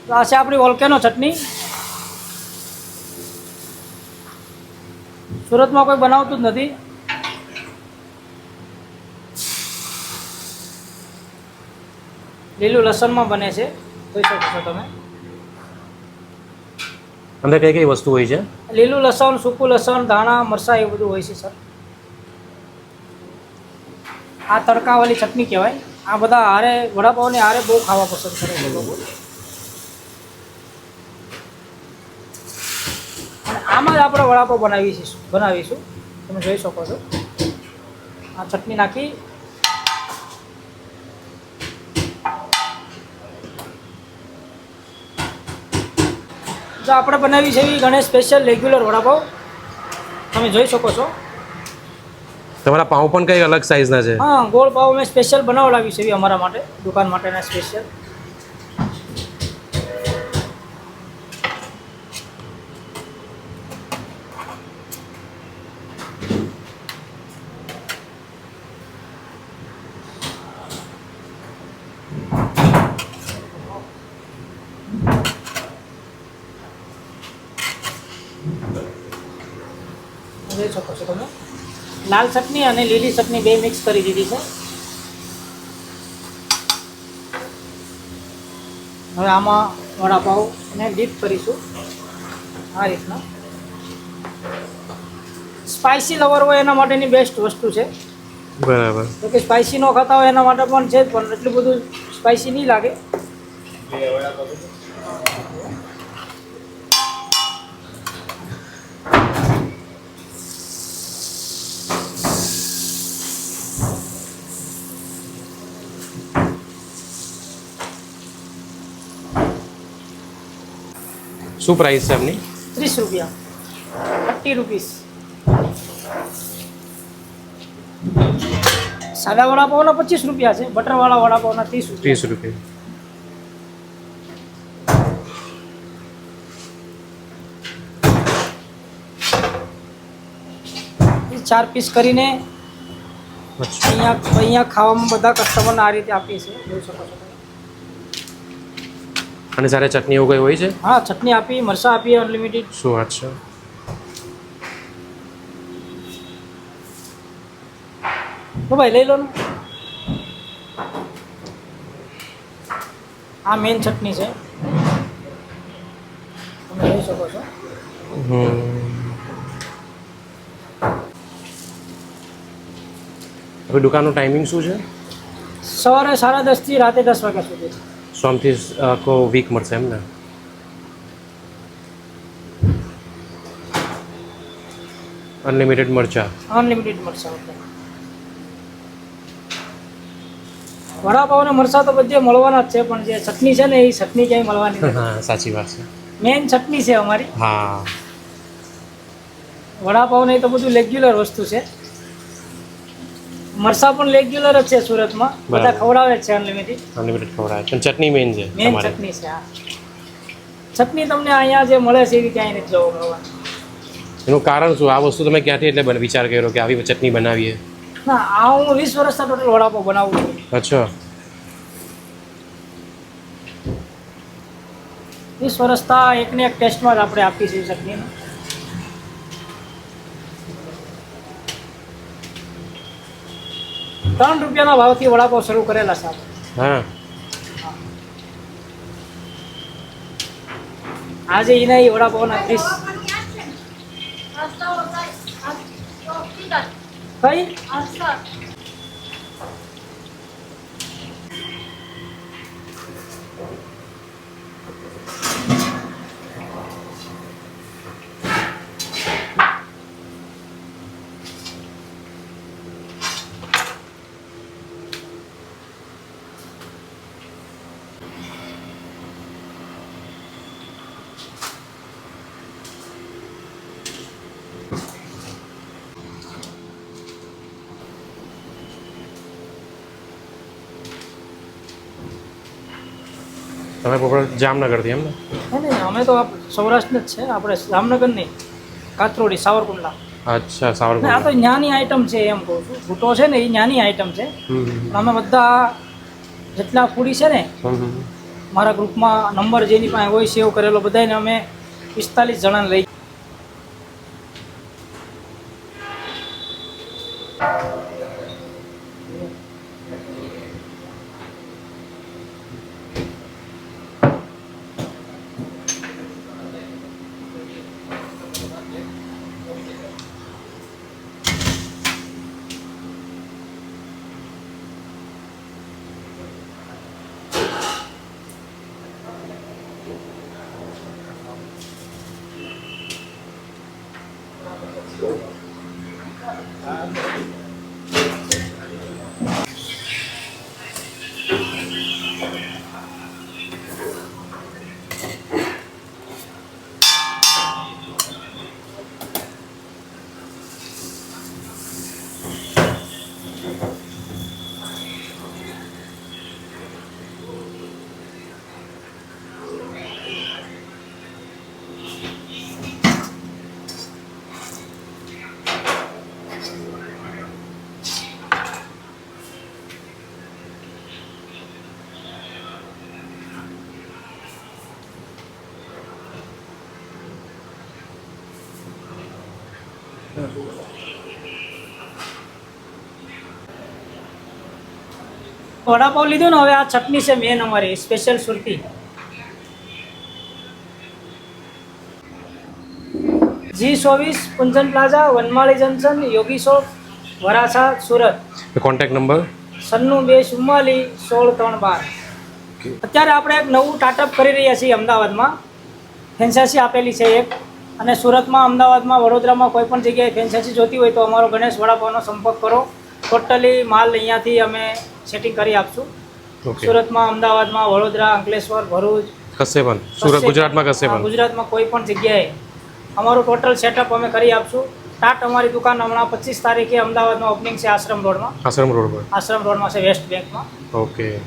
તો આ છે આપણી વોલ્કેનો ચટણી. સુરતમાં કોઈ બનાવતું જ નથી. લીલું લસણમાં બને છે, જોઈ શકો છો તમે. અંદર કઈ કઈ વસ્તુ હોય છે? લીલું લસણ, સૂકું લસણ, ધાણા, મરચાં એ બધું હોય છે સર. આ તડકાવાળી ચટણી કહેવાય. આ બધા હારે વડાપાવને હારે બહુ ખાવા પસંદ કરે છે લોકો. અને આમાં જ આપણે વડાપાવ બનાવીશું. તમે જોઈ શકો છો. આ ચટણી નાખી જો આપણે બનાવી છે એવી ગણેશ સ્પેશિયલ રેગ્યુલર વડાપાવ તમે જોઈ શકો છો. તમારા પાઉં પણ કઈ અલગ સાઈઝના છે? હા, ગોળ પાવ મેં સ્પેશિયલ બનાવડાવી છે એવી અમારા માટે, દુકાન માટેના સ્પેશિયલ. જોઈ શકો છો તમે. લાલ ચટણી અને લીલી ચટણી બે મિક્સ કરી દીધી છે. હવે આમાં વડાપાવને ડીપ કરીશું આ રીતના. સ્પાઇસી લવર હોય એના માટેની બેસ્ટ વસ્તુ છે. બરાબર. તો કે સ્પાઇસી ન ખાતા હોય એના માટે પણ છે જ, પણ એટલું બધું સ્પાઇસી નહીં લાગે. શું પ્રાઇસ છે એમની? 30 રૂપિયા, 30 રૂપીસ. સાદા વડાપાવના 25 રૂપિયા છે, બટરવાળા વડાપાવના 30 રૂપિયા. 30 રૂપિયા. ચાર પીસ કરીને અચ્છા. અહીંયા ખાવામાં બધા કસ્ટમરને આ રીતે આપીએ છીએ, જોઈ શકો છો. અને સાથે ચટણી એવું કઈ હોય છે? હા, ચટણી આપી, મરચાં આપીએ અનલિમિટેડ. શું વાત છે? તો ભાઈ લઈ લો ને. આ મેન ચટણી છે, તમે જોઈ શકો છો. હવે દુકાનનું ટાઈમિંગ શું છે? સવારે 10:30 થી રાતે 10 વાગ્યા સુધી. સોમથી આખો વીક મળશે એમ ને? અનલિમિટેડ મરચા. અનલિમિટેડ મરચાં. વડાપાવ ને મરચાં તો બધે મળવાના જ છે, પણ જે ચટણી છે ને એ ચટણી ક્યાંય મળવાની નથી. હા, સાચી વાત છે. મેન ચટણી છે અમારી. હા. વડાપાવ ને એ તો બધું રેગ્યુલર વસ્તુ છે. મરચાં પણ રેગ્યુલર જ છે સુરતમાં, બધા ખવડાવે જ છે અનલિમિટેડ. અનલિમિટેડ ખવડાવે છે. ચટણી મેન છે મેન તમારે? ચટણી છે. હા, ચટણી તમને અહીંયા જે મળે છે એવી ક્યાંય નથી જોવા મળવાની. એનું કારણ શું? આ વસ્તુ તમે ક્યાંથી એટલે વિચાર કર્યો કે આવી ચટણી બનાવીએ? ના, આ હું 20 વર્ષથી ટોટલ વડાપાવ બનાવું છું. અચ્છા. 20 વર્ષથી એકને એક ટેસ્ટમાં જ આપણે આપીએ છીએ ચટણીને. ₹3 ભાવથી વડાપાવ શરૂ કરેલા છે આપણે. હા. આજે એના એ વડાપાવના 30. કઈ તમે પ્રોપર જામનગરથી એમ ને? નહીં, અમે તો સૌરાષ્ટ્ર જ છે, આપણે જામનગર નહીં, કાતરોડી, સાવરકુંડલા. અચ્છા, આ તો સાવરકુંડલા. ન્યાની આઈટમ છે એમ કહું છું. ભૂટો છે ને એ ન્યાની આઈટમ છે. અમે બધા જેટલા ફૂડી છે ને મારા ગ્રુપમાં નંબર જેની પાસે હોય સેવ કરેલો બધાને અમે 45 જણાને લઈ વડાપાવ લીધો ને. હવે આ ચટણી છે મેન અમારી special Surati. G24 Kunjan plaza, Vanmali junction, Yogi shop, Varachha, Surat. Contact number 9244161312. અત્યારે આપણે એક નવું સ્ટાર્ટઅપ કરી રહ્યા છીએ અમદાવાદમાં. ફ્રેન્ચાઇઝી આપેલી છે એક. અને સુરતમાં, અમદાવાદમાં, વડોદરામાં કોઈ પણ જગ્યાએ ફ્રેન્ચાઇઝી જોતી હોય તો અમારો ગણેશ વડાપાવનો સંપર્ક કરો. ટોટલી માલ અહીંયાથી અમે સેટિંગ કરી આપશું. ઓકે. સુરતમાં, અમદાવાદમાં, વડોદરા, અંકલેશ્વર, ભરૂચ, કશે પણ સુરત, ગુજરાતમાં કશે પણ. ગુજરાતમાં કોઈ પણ જગ્યાએ અમારું ટોટલ સેટઅપ અમે કરી આપશું. સ્ટાર્ટ અમારી દુકાન હમણાં 25 તારીખે અમદાવાદમાં ઓપનિંગ છે આશ્રમ રોડમાં. આશ્રમ રોડ પર. આશ્રમ રોડમાં છે વેસ્ટ બેંકમાં. ઓકે.